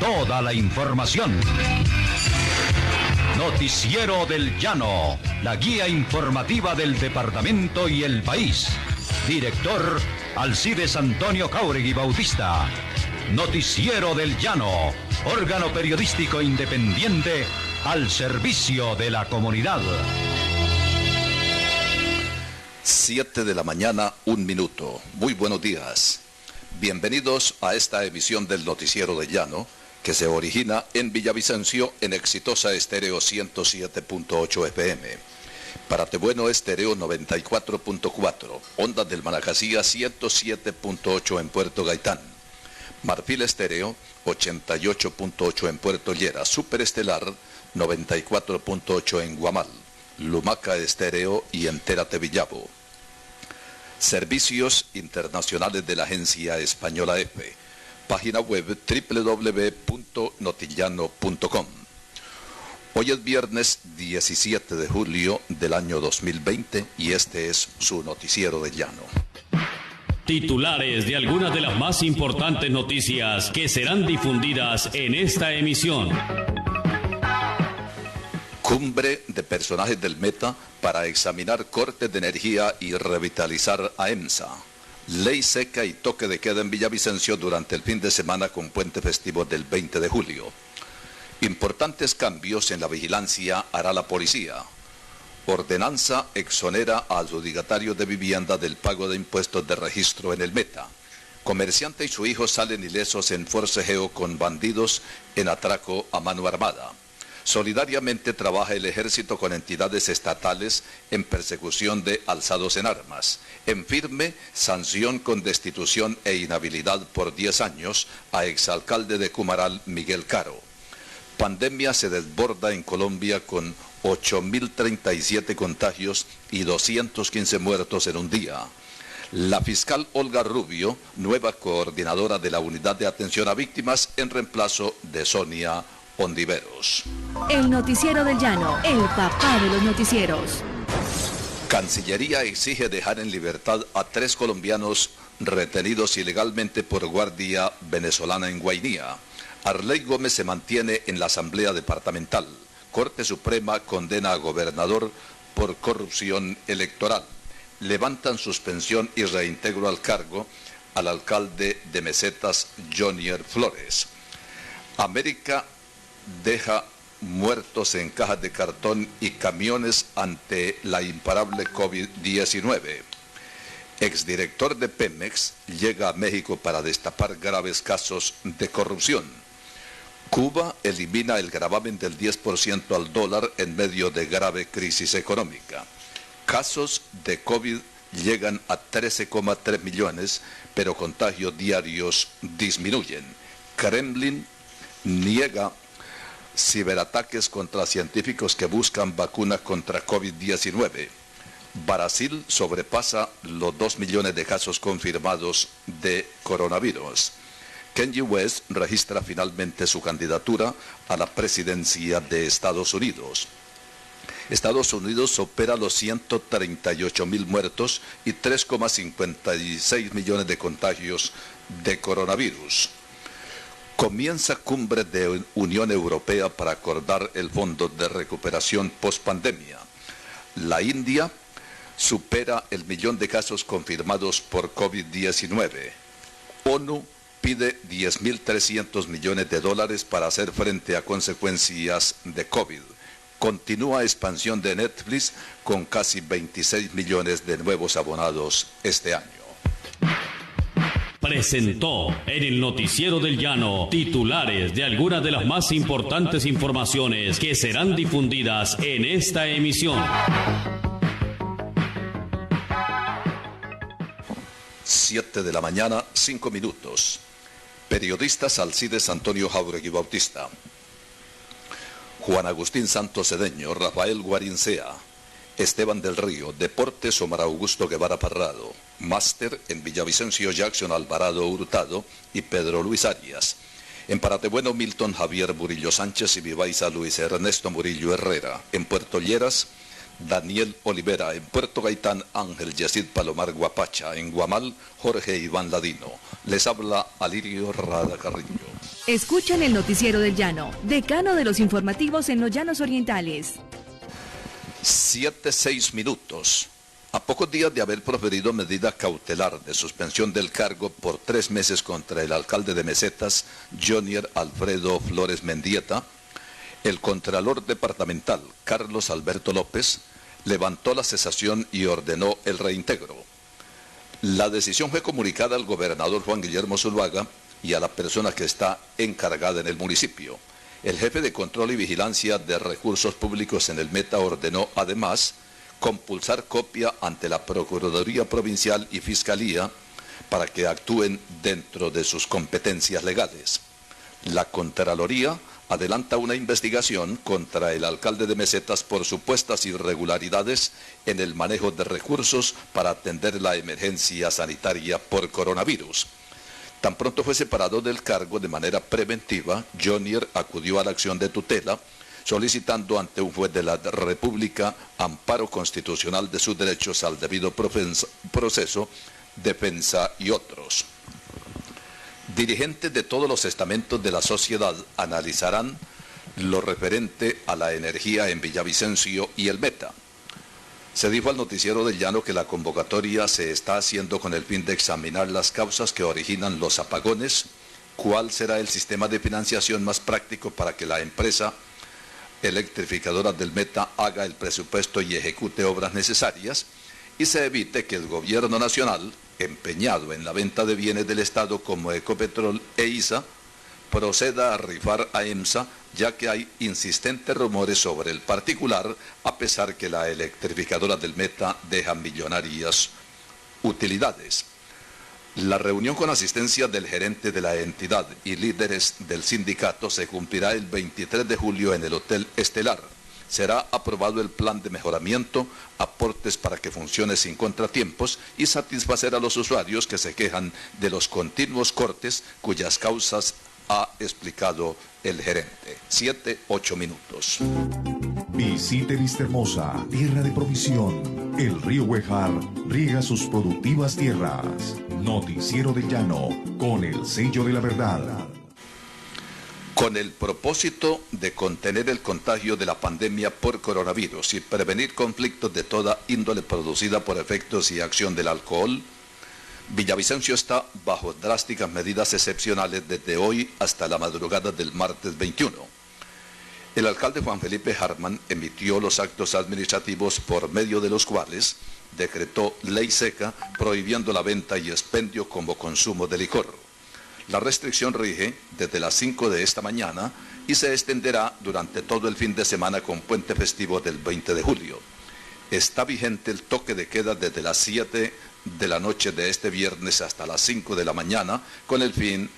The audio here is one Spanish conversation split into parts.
toda la información. Noticiero del Llano, la guía informativa del departamento y el país. Director Alcides Antonio Jáuregui Bautista. Noticiero del Llano, órgano periodístico independiente al servicio de la comunidad. 7 de la mañana, 1 minuto. Muy buenos días. Bienvenidos a esta emisión del Noticiero del Llano, que se origina en Villavicencio en Exitosa Estéreo 107.8 FM. Paratebueno Estéreo 94.4, Ondas del Manajacía 107.8 en Puerto Gaitán. Marfil Estéreo 88.8 en Puerto Llera, Superestelar 94.8 en Guamal, Lumaca Estéreo y Entérate Villavo. Servicios internacionales de la agencia española EFE. Página web www.notillano.com. Hoy es viernes 17 de julio del año 2020 y este es su Noticiero del Llano. Titulares de algunas de las más importantes noticias que serán difundidas en esta emisión. Cumbre de personajes del Meta para examinar cortes de energía y revitalizar a EMSA. Ley seca y toque de queda en Villavicencio durante el fin de semana con puente festivo del 20 de julio. Importantes cambios en la vigilancia hará la policía. Ordenanza exonera a adjudicatarios de vivienda del pago de impuestos de registro en el Meta. Comerciante y su hijo salen ilesos en forcejeo con bandidos en atraco a mano armada. Solidariamente trabaja el ejército con entidades estatales en persecución de alzados en armas. En firme, sanción con destitución e inhabilidad por 10 años a exalcalde de Cumaral, Miguel Caro. Pandemia se desborda en Colombia con 8.037 contagios y 215 muertos en un día. La fiscal Olga Rubio, nueva coordinadora de la Unidad de Atención a Víctimas en reemplazo de Sonia Ondiveros. El Noticiero del Llano, el papá de los noticieros. Cancillería exige dejar en libertad a 3 colombianos retenidos ilegalmente por guardia venezolana en Guainía. Arley Gómez se mantiene en la Asamblea Departamental. Corte Suprema condena a gobernador por corrupción electoral. Levantan suspensión y reintegro al cargo al alcalde de Mesetas, Jonier Flores. América deja muertos en cajas de cartón y camiones ante la imparable COVID-19. Exdirector de Pemex llega a México para destapar graves casos de corrupción. Cuba elimina el gravamen del 10% al dólar en medio de grave crisis económica. Casos de COVID llegan a 13,3 millones, pero contagios diarios disminuyen. Kremlin niega ciberataques contra científicos que buscan vacunas contra COVID-19. Brasil sobrepasa los 2 millones de casos confirmados de coronavirus. Kanye West registra finalmente su candidatura a la presidencia de Estados Unidos. Estados Unidos supera los 138.000 muertos y 3,56 millones de contagios de coronavirus. Comienza cumbre de Unión Europea para acordar el Fondo de Recuperación post-pandemia. La India supera el 1.000.000 de casos confirmados por COVID-19. ONU pide $10.300 millones para hacer frente a consecuencias de COVID. Continúa expansión de Netflix con casi 26 millones de nuevos abonados este año. Presentó en el Noticiero del Llano titulares de algunas de las más importantes informaciones que serán difundidas en esta emisión. 7 de la mañana, 5 minutos. Periodistas Alcides Antonio Jáuregui Bautista, Juan Agustín Santos Cedeño, Rafael Guarincea, Esteban del Río, Deportes Omar Augusto Guevara Parrado, Máster en Villavicencio Jackson Alvarado Hurtado y Pedro Luis Arias. En Paratebueno Milton Javier Murillo Sánchez y Vivaiza Luis Ernesto Murillo Herrera. En Puerto Lleras Daniel Olivera. En Puerto Gaitán Ángel Yesid Palomar Guapacha. En Guamal Jorge Iván Ladino. Les habla Alirio Rada Carrillo. Escuchan el Noticiero del Llano, decano de los informativos en los Llanos Orientales. 7:06. A pocos días de haber proferido medida cautelar de suspensión del cargo por 3 meses contra el alcalde de Mesetas, Jonier Alfredo Flores Mendieta, el contralor departamental, Carlos Alberto López, levantó la cesación y ordenó el reintegro. La decisión fue comunicada al gobernador Juan Guillermo Zuluaga y a la persona que está encargada en el municipio. El jefe de control y vigilancia de recursos públicos en el Meta ordenó además compulsar copia ante la Procuraduría Provincial y Fiscalía para que actúen dentro de sus competencias legales. La Contraloría adelanta una investigación contra el alcalde de Mesetas por supuestas irregularidades en el manejo de recursos para atender la emergencia sanitaria por coronavirus. Tan pronto fue separado del cargo de manera preventiva, Jonier acudió a la acción de tutela, solicitando ante un juez de la República amparo constitucional de sus derechos al debido proceso, defensa y otros. Dirigentes de todos los estamentos de la sociedad analizarán lo referente a la energía en Villavicencio y el Meta. Se dijo al Noticiero del Llano que la convocatoria se está haciendo con el fin de examinar las causas que originan los apagones, cuál será el sistema de financiación más práctico para que la empresa electrificadora del Meta haga el presupuesto y ejecute obras necesarias y se evite que el gobierno nacional, empeñado en la venta de bienes del Estado como Ecopetrol e ISA, proceda a rifar a EMSA, ya que hay insistentes rumores sobre el particular, a pesar que la electrificadora del Meta deja millonarias utilidades. La reunión con asistencia del gerente de la entidad y líderes del sindicato se cumplirá el 23 de julio en el Hotel Estelar. Será aprobado el plan de mejoramiento, aportes para que funcione sin contratiempos y satisfacer a los usuarios que se quejan de los continuos cortes cuyas causas ha explicado el gerente. 7:08. Visite Vistahermosa, tierra de provisión. El río Huejar riega sus productivas tierras. Noticiero del Llano, con el sello de la verdad. Con el propósito de contener el contagio de la pandemia por coronavirus y prevenir conflictos de toda índole producida por efectos y acción del alcohol, Villavicencio está bajo drásticas medidas excepcionales desde hoy hasta la madrugada del martes 21. El alcalde Juan Felipe Hartmann emitió los actos administrativos por medio de los cuales decretó ley seca prohibiendo la venta y expendio como consumo de licor. La restricción rige desde las 5 de esta mañana y se extenderá durante todo el fin de semana con puente festivo del 20 de julio. Está vigente el toque de queda desde las 7 de la noche de este viernes hasta las 5 de la mañana con el fin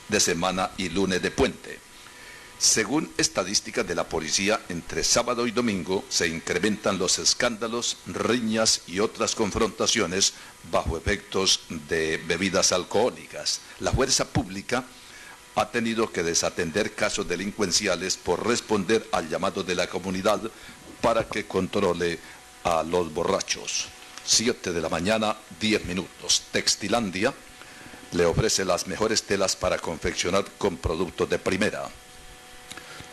de semana y lunes de puente. Según estadísticas de la policía, entre sábado y domingo se incrementan los escándalos, riñas y otras confrontaciones bajo efectos de bebidas alcohólicas. La fuerza pública ha tenido que desatender casos delincuenciales por responder al llamado de la comunidad para que controle a los borrachos. 7 de la mañana, 10 minutos. Textilandia le ofrece las mejores telas para confeccionar con productos de primera.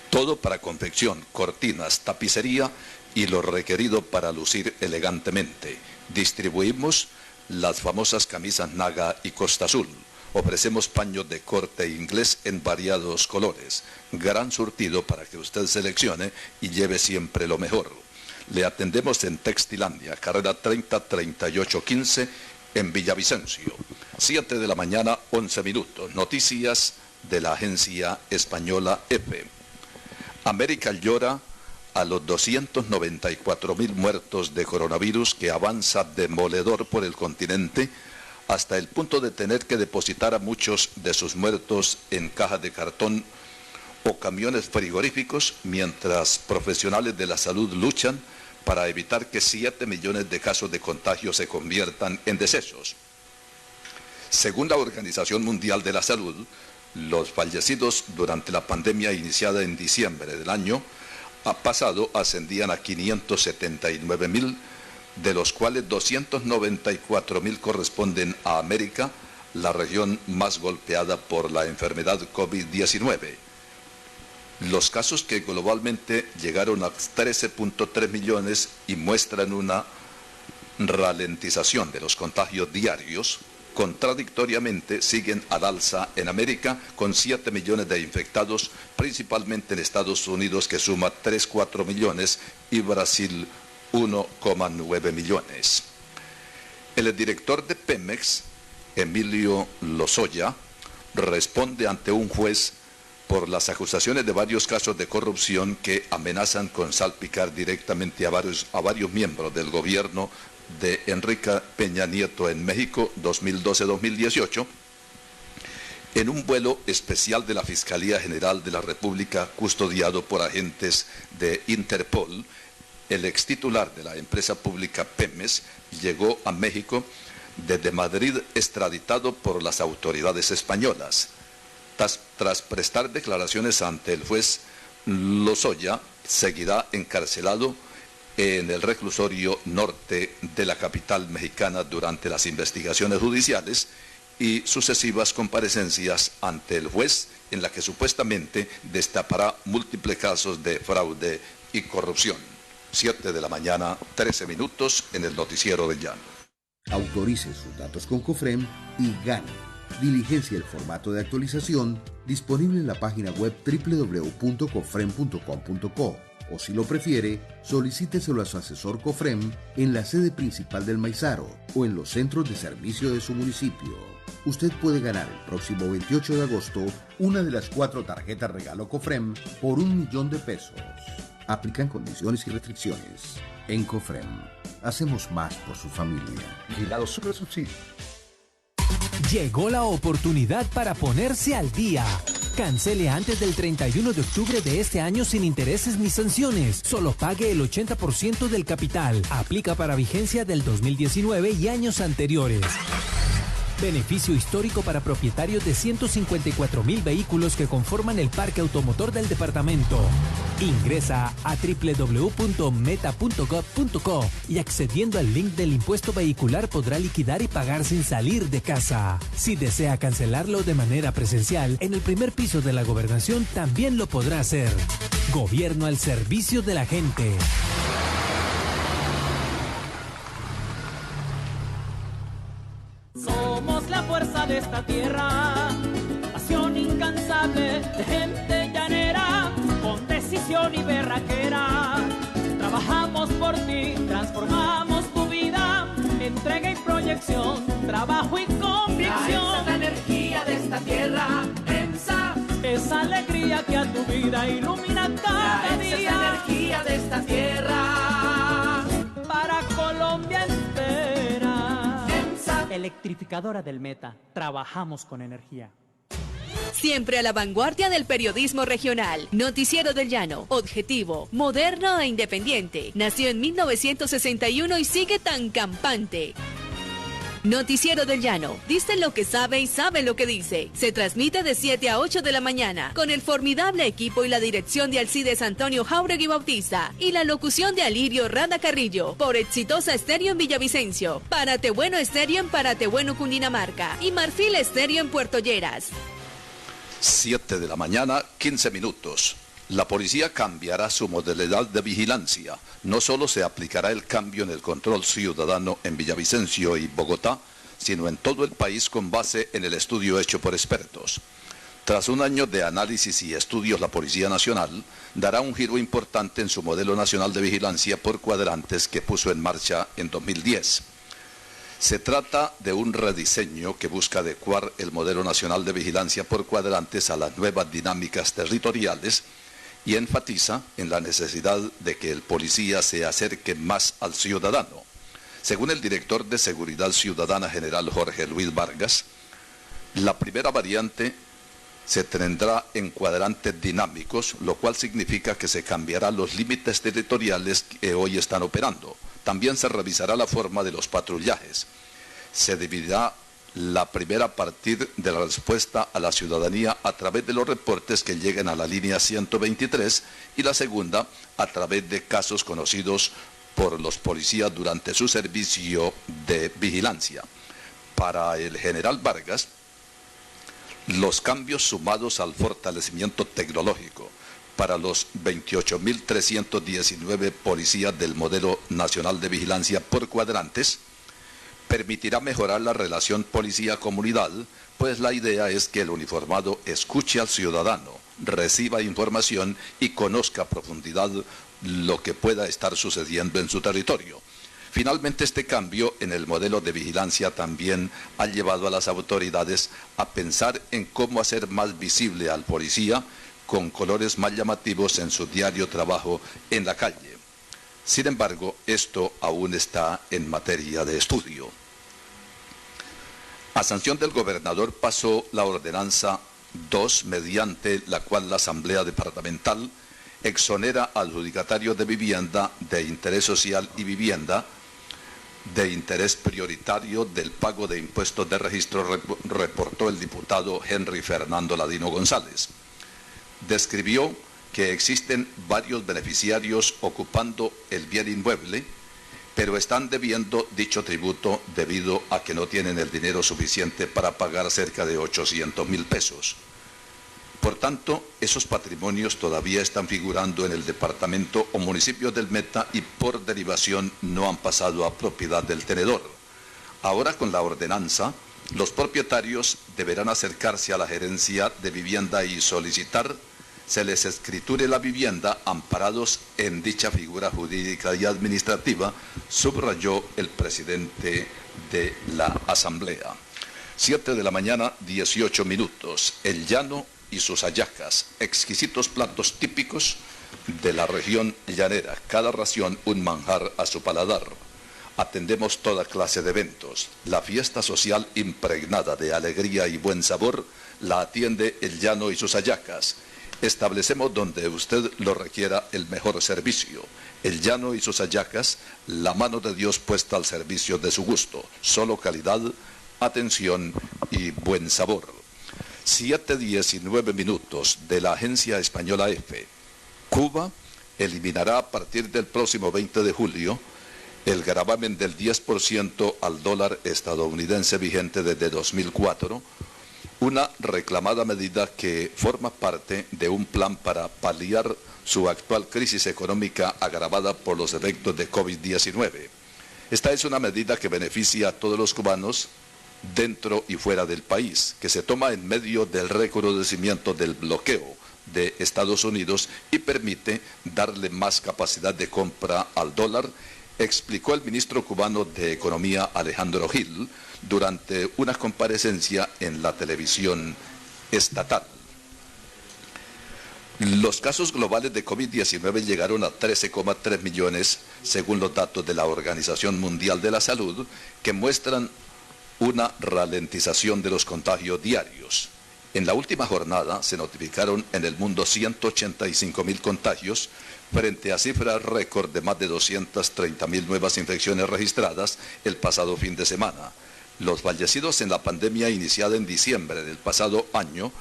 Todo para confección, cortinas, tapicería y lo requerido para lucir elegantemente. Distribuimos las famosas camisas Naga y Costa Azul. Ofrecemos paños de corte inglés en variados colores. Gran surtido para que usted seleccione y lleve siempre lo mejor. Le atendemos en Textilandia, carrera 30-38-15 en Villavicencio. 7 de la mañana, 11 minutos. Noticias de la agencia española EFE. América llora a los 294.000 muertos de coronavirus que avanza demoledor por el continente hasta el punto de tener que depositar a muchos de sus muertos en cajas de cartón o camiones frigoríficos mientras profesionales de la salud luchan para evitar que 7 millones de casos de contagio se conviertan en decesos. Según la Organización Mundial de la Salud, los fallecidos durante la pandemia iniciada en diciembre del año pasado ascendían a 579.000, de los cuales 294.000 corresponden a América, la región más golpeada por la enfermedad COVID-19. Los casos que globalmente llegaron a 13.3 millones y muestran una ralentización de los contagios diarios, contradictoriamente siguen al alza en América con 7 millones de infectados, principalmente en Estados Unidos, que suma 3,4 millones, y Brasil 1,9 millones. El director de Pemex, Emilio Lozoya, responde ante un juez por las acusaciones de varios casos de corrupción que amenazan con salpicar directamente a varios miembros del gobierno de Enrique Peña Nieto en México 2012-2018, en un vuelo especial de la Fiscalía General de la República custodiado por agentes de Interpol. El extitular de la empresa pública Pemex llegó a México desde Madrid extraditado por las autoridades españolas. Tras prestar declaraciones ante el juez, Lozoya seguirá encarcelado en el reclusorio norte de la capital mexicana durante las investigaciones judiciales y sucesivas comparecencias ante el juez, en la que supuestamente destapará múltiples casos de fraude y corrupción. 7 de la mañana, 13 minutos en el Noticiero del Llano. Autorice sus datos con COFREM y gane. Diligencia el formato de actualización disponible en la página web www.cofrem.com.co o, si lo prefiere, solicíteselo a su asesor COFREM en la sede principal del Maizaro o en los centros de servicio de su municipio. Usted puede ganar el próximo 28 de agosto una de las 4 tarjetas regalo COFREM por 1 millón de pesos. Aplican condiciones y restricciones. En COFREM, hacemos más por su familia. Vigilado Supersubsidio. Llegó la oportunidad para ponerse al día. Cancele antes del 31 de octubre de este año sin intereses ni sanciones. Solo pague el 80% del capital. Aplica para vigencia del 2019 y años anteriores. Beneficio histórico para propietarios de 154,000 vehículos que conforman el parque automotor del departamento. Ingresa a www.meta.gov.co y accediendo al link del impuesto vehicular podrá liquidar y pagar sin salir de casa. Si desea cancelarlo de manera presencial en el primer piso de la gobernación, también lo podrá hacer. Gobierno al servicio de la gente. Somos la fuerza de esta tierra, pasión incansable de gente llanera, con decisión y berraquera. Trabajamos por ti, transformamos tu vida, entrega y proyección, trabajo y convicción. La energía de esta tierra, EMSA, esa alegría que a tu vida ilumina cada día. Esa energía de esta tierra, para Colombia entera. EMSA, electrificadora del Meta, trabajamos con energía. Siempre a la vanguardia del periodismo regional. Noticiero del Llano, objetivo, moderno e independiente. Nació en 1961 y sigue tan campante. Noticiero del Llano, dice lo que sabe y sabe lo que dice. Se transmite de 7 a 8 de la mañana con el formidable equipo y la dirección de Alcides Antonio Jáuregui Bautista y la locución de Alirio Rada Carrillo por Exitosa Estéreo en Villavicencio, Párate Bueno Estéreo en Párate Bueno Cundinamarca y Marfil Estéreo en Puerto Lleras. 7 de la mañana, 15 minutos. La policía cambiará su modalidad de vigilancia. No solo se aplicará el cambio en el control ciudadano en Villavicencio y Bogotá, sino en todo el país con base en el estudio hecho por expertos. Tras un año de análisis y estudios, la Policía Nacional dará un giro importante en su modelo nacional de vigilancia por cuadrantes que puso en marcha en 2010. Se trata de un rediseño que busca adecuar el modelo nacional de vigilancia por cuadrantes a las nuevas dinámicas territoriales y enfatiza en la necesidad de que el policía se acerque más al ciudadano. Según el director de Seguridad Ciudadana General Jorge Luis Vargas, la primera variante se tendrá en cuadrantes dinámicos, lo cual significa que se cambiarán los límites territoriales que hoy están operando. También se revisará la forma de los patrullajes. Se dividirá la primera a partir de la respuesta a la ciudadanía a través de los reportes que lleguen a la línea 123 y la segunda a través de casos conocidos por los policías durante su servicio de vigilancia. Para el general Vargas, los cambios sumados al fortalecimiento tecnológico para los 28.319 policías del Modelo Nacional de Vigilancia por cuadrantes permitirá mejorar la relación policía-comunidad, pues la idea es que el uniformado escuche al ciudadano, reciba información y conozca a profundidad lo que pueda estar sucediendo en su territorio. Finalmente, este cambio en el modelo de vigilancia también ha llevado a las autoridades a pensar en cómo hacer más visible al policía con colores más llamativos en su diario trabajo en la calle. Sin embargo, esto aún está en materia de estudio. A sanción del gobernador pasó la ordenanza 2, mediante la cual la Asamblea Departamental exonera al adjudicatario de vivienda de interés social y vivienda de interés prioritario del pago de impuestos de registro, reportó el diputado Henry Fernando Ladino González. Describió que existen varios beneficiarios ocupando el bien inmueble, pero están debiendo dicho tributo debido a que no tienen el dinero suficiente para pagar cerca de 800.000 pesos. Por tanto, esos patrimonios todavía están figurando en el departamento o municipio del Meta y por derivación no han pasado a propiedad del tenedor. Ahora, con la ordenanza, los propietarios deberán acercarse a la gerencia de vivienda y solicitar se les escriture la vivienda amparados en dicha figura jurídica y administrativa, subrayó el presidente de la Asamblea. 7 de la mañana, 18 minutos. El llano y sus hallacas, exquisitos platos típicos de la región llanera, cada ración un manjar a su paladar. Atendemos toda clase de eventos. La fiesta social impregnada de alegría y buen sabor la atiende el llano y sus hallacas. Establecemos donde usted lo requiera el mejor servicio. El llano y sus hallacas, la mano de Dios puesta al servicio de su gusto. Solo calidad, atención y buen sabor. 7:19 minutos de la agencia española EFE. Cuba eliminará a partir del próximo 20 de julio el gravamen del 10% al dólar estadounidense vigente desde 2004, una reclamada medida que forma parte de un plan para paliar su actual crisis económica agravada por los efectos de COVID-19. Esta es una medida que beneficia a todos los cubanos dentro y fuera del país, que se toma en medio del recrudecimiento del bloqueo de Estados Unidos y permite darle más capacidad de compra al dólar, explicó el ministro cubano de Economía Alejandro Gil durante una comparecencia en la televisión estatal. Los casos globales de COVID-19 llegaron a 13,3 millones, según los datos de la Organización Mundial de la Salud, que muestran una ralentización de los contagios diarios. En la última jornada se notificaron en el mundo 185.000 contagios, frente a cifras récord de más de 230.000 nuevas infecciones registradas el pasado fin de semana. Los fallecidos en la pandemia iniciada en diciembre del pasado año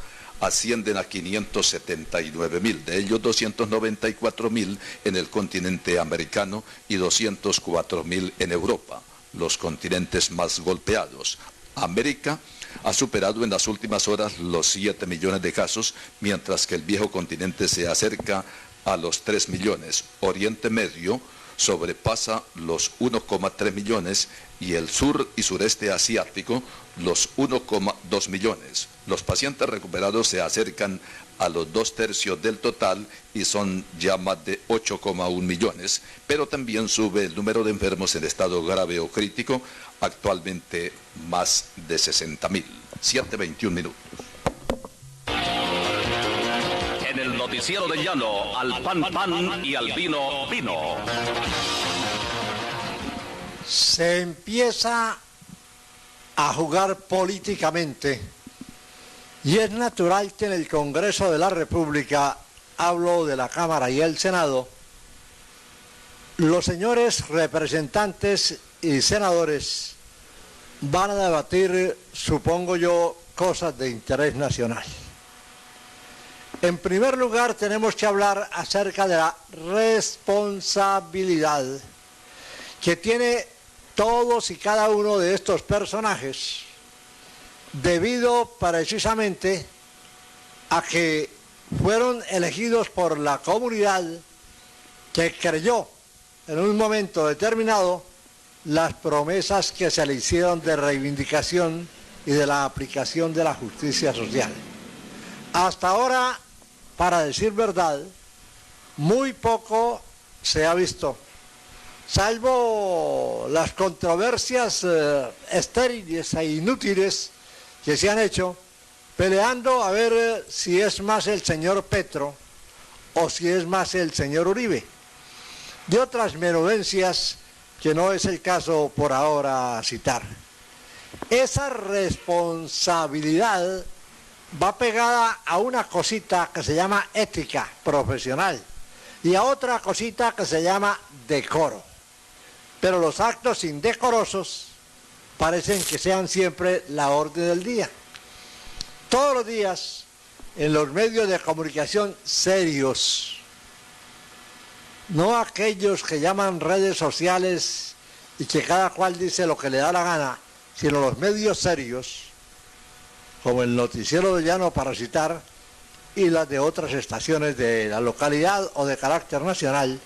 ascienden a 579.000, de ellos 294.000 en el continente americano y 204.000 en Europa, los continentes más golpeados. América ha superado en las últimas horas los 7 millones de casos, mientras que el viejo continente se acerca a los 3 millones. Oriente Medio sobrepasa los 1,3 millones y el sur y sureste asiático los 1,2 millones. Los pacientes recuperados se acercan a los 2/3 del total y son ya más de 8,1 millones, pero también sube el número de enfermos en estado grave o crítico, actualmente más de 60.000. 7:21 minutos. En el noticiero del llano, al pan pan y al vino vino. Se empieza a jugar políticamente y es natural que en el Congreso de la República, hablo de la Cámara y el Senado, los señores representantes y senadores van a debatir, supongo yo, cosas de interés nacional. En primer lugar, tenemos que hablar acerca de la responsabilidad que tiene todos y cada uno de estos personajes debido precisamente a que fueron elegidos por la comunidad que creyó en un momento determinado las promesas que se le hicieron de reivindicación y de la aplicación de la justicia social. Hasta ahora, para decir verdad, muy poco se ha visto, salvo las controversias estériles e inútiles que se han hecho, peleando a ver si es más el señor Petro o si es más el señor Uribe. De otras menudencias que no es el caso por ahora citar. Esa responsabilidad va pegada a una cosita que se llama ética profesional y a otra cosita que se llama decoro. Pero los actos indecorosos parecen que sean siempre la orden del día. Todos los días en los medios de comunicación serios, no aquellos que llaman redes sociales y que cada cual dice lo que le da la gana, sino los medios serios, como el Noticiero del Llano, para citar, y las de otras estaciones de la localidad o de carácter nacional,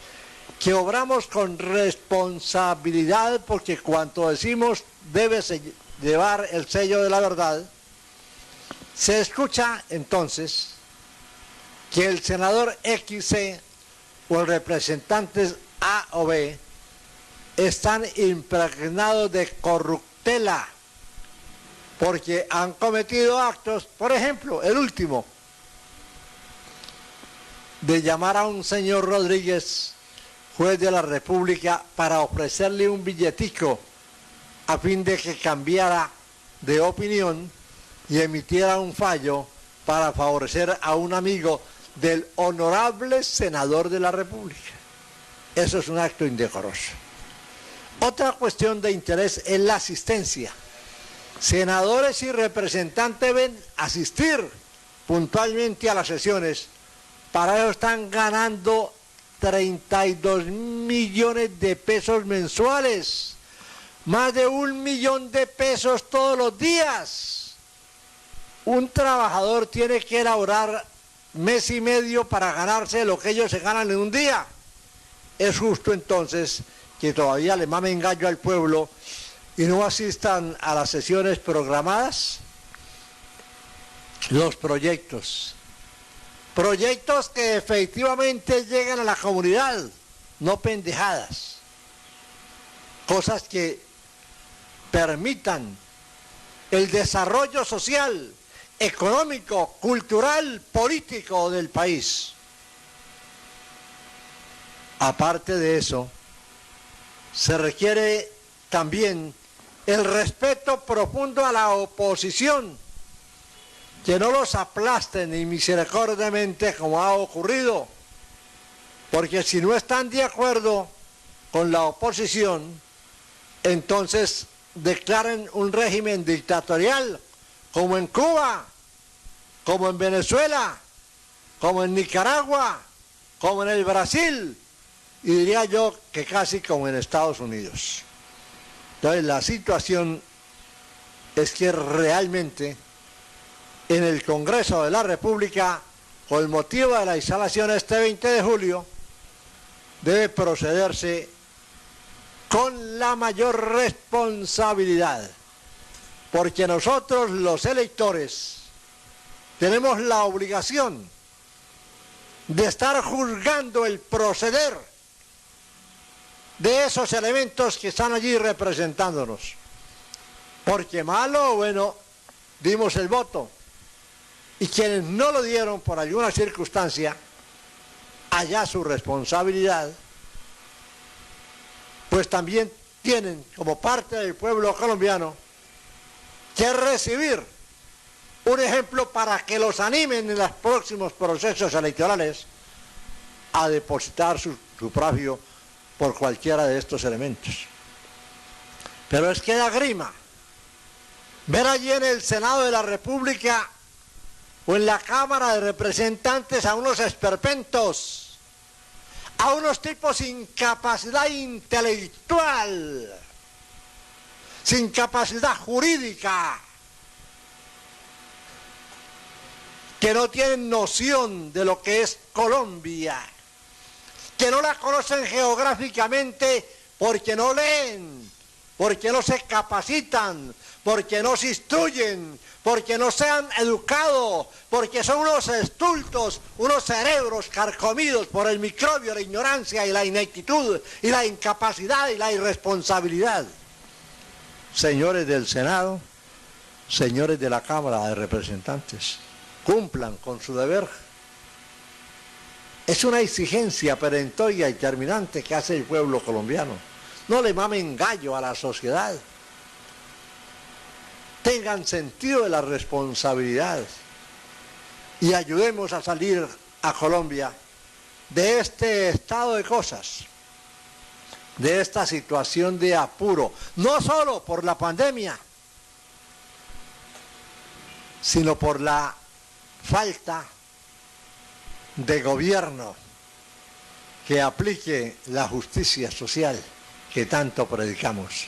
que obramos con responsabilidad porque cuanto decimos debe llevar el sello de la verdad. Se escucha entonces que el senador XC o el representante A o B están impregnados de corruptela porque han cometido actos, por ejemplo, el último, de llamar a un señor Rodríguez, juez de la República, para ofrecerle un billetico a fin de que cambiara de opinión y emitiera un fallo para favorecer a un amigo del honorable senador de la República. Eso es un acto indecoroso. Otra cuestión de interés es la asistencia. Senadores y representantes deben asistir puntualmente a las sesiones. Para eso están ganando 32 millones de pesos mensuales, más de 1 millón de pesos todos los días. Un trabajador tiene que elaborar mes y medio para ganarse lo que ellos se ganan en un día. Es justo entonces que todavía le mamen gallo al pueblo y no asistan a las sesiones programadas. Los proyectos que efectivamente llegan a la comunidad, no pendejadas, cosas que permitan el desarrollo social, económico, cultural, político del país. Aparte de eso, se requiere también el respeto profundo a la oposición, que no los aplasten misericordiamente como ha ocurrido, porque si no están de acuerdo con la oposición, entonces declaren un régimen dictatorial, como en Cuba, como en Venezuela, como en Nicaragua, como en el Brasil, y diría yo que casi como en Estados Unidos. Entonces la situación es que realmente en el Congreso de la República, con el motivo de la instalación este 20 de julio, debe procederse con la mayor responsabilidad, porque nosotros los electores tenemos la obligación de estar juzgando el proceder de esos elementos que están allí representándonos, porque malo o bueno dimos el voto, y quienes no lo dieron por alguna circunstancia, allá su responsabilidad, pues también tienen como parte del pueblo colombiano que recibir un ejemplo para que los animen en los próximos procesos electorales a depositar su sufragio por cualquiera de estos elementos. Pero es que da grima ver allí en el Senado de la República o en la Cámara de Representantes a unos esperpentos, a unos tipos sin capacidad intelectual, sin capacidad jurídica, que no tienen noción de lo que es Colombia, que no la conocen geográficamente porque no leen, porque no se capacitan, porque no se instruyen, porque no se han educado, porque son unos estultos, unos cerebros carcomidos por el microbio, la ignorancia y la ineptitud y la incapacidad y la irresponsabilidad. Señores del Senado, señores de la Cámara de Representantes, cumplan con su deber. Es una exigencia perentoria y terminante que hace el pueblo colombiano. No le mamen gallo a la sociedad. Tengan sentido de la responsabilidad y ayudemos a salir a Colombia de este estado de cosas, de esta situación de apuro, no solo por la pandemia, sino por la falta de gobierno que aplique la justicia social que tanto predicamos,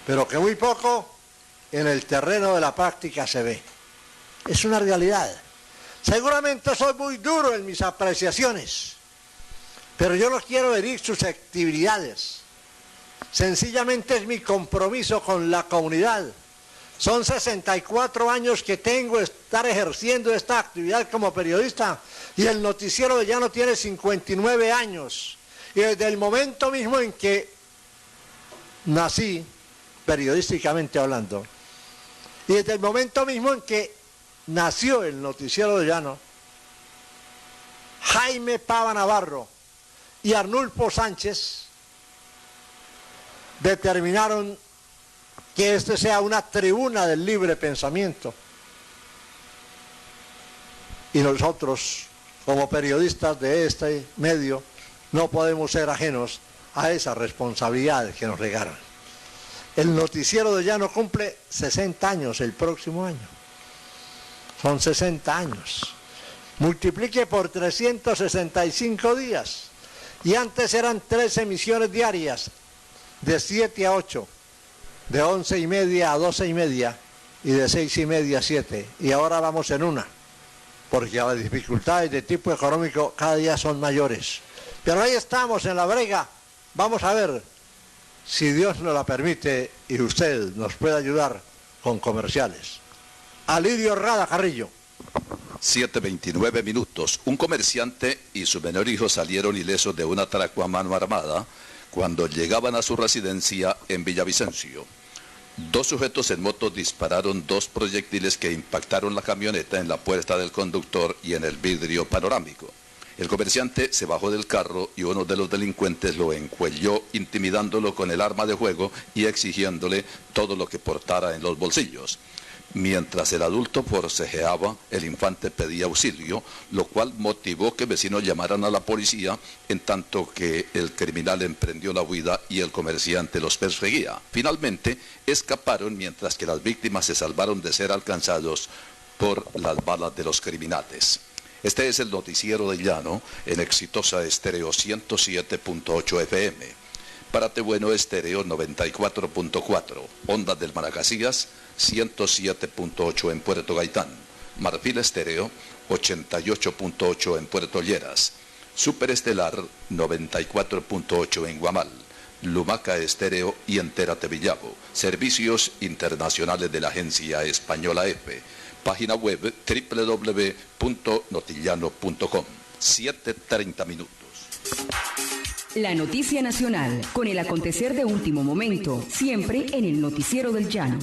pero que muy poco en el terreno de la práctica se ve. Es una realidad. Seguramente soy muy duro en mis apreciaciones, pero yo no quiero herir susceptibilidades. Sencillamente es mi compromiso con la comunidad. Son 64 años que tengo de estar ejerciendo esta actividad como periodista y el Noticiero del Llano tiene 59 años. Y desde el momento mismo en que nací, periodísticamente hablando, y desde el momento mismo en que nació el Noticiero del Llano, Jaime Pava Navarro y Arnulfo Sánchez determinaron que este sea una tribuna del libre pensamiento. Y nosotros, como periodistas de este medio, no podemos ser ajenos a esa responsabilidad que nos regalan. El Noticiero del Llano cumple 60 años el próximo año. Son 60 años. Multiplique por 365 días. Y antes eran 3 emisiones diarias, de 7 a 8, de 11:30 a 12:30 y de 6:30 a 7. Y ahora vamos en una, porque las dificultades de tipo económico cada día son mayores. Pero ahí estamos en la brega. Vamos a ver si Dios nos la permite y usted nos puede ayudar con comerciales. Alidio Rada Carrillo. 7:29 minutos. Un comerciante y su menor hijo salieron ilesos de un atraco a mano armada cuando llegaban a su residencia en Villavicencio. 2 sujetos en moto dispararon 2 proyectiles que impactaron la camioneta en la puerta del conductor y en el vidrio panorámico. El comerciante se bajó del carro y uno de los delincuentes lo encuelló, intimidándolo con el arma de fuego y exigiéndole todo lo que portara en los bolsillos. Mientras el adulto forcejeaba, el infante pedía auxilio, lo cual motivó que vecinos llamaran a la policía, en tanto que el criminal emprendió la huida y el comerciante los perseguía. Finalmente, escaparon mientras que las víctimas se salvaron de ser alcanzados por las balas de los criminales. Este es el Noticiero del Llano en Exitosa Estéreo 107.8 FM. Párate Bueno Estéreo 94.4. Ondas del Maracasías 107.8 en Puerto Gaitán. Marfil Estéreo 88.8 en Puerto Lleras. Superestelar 94.8 en Guamal. Lumaca Estéreo y Entérate Villavo. Servicios internacionales de la agencia española EFE. Página web www.notillano.com. 7:30 minutos. La noticia nacional, con el acontecer de último momento, siempre en el Noticiero del Llano.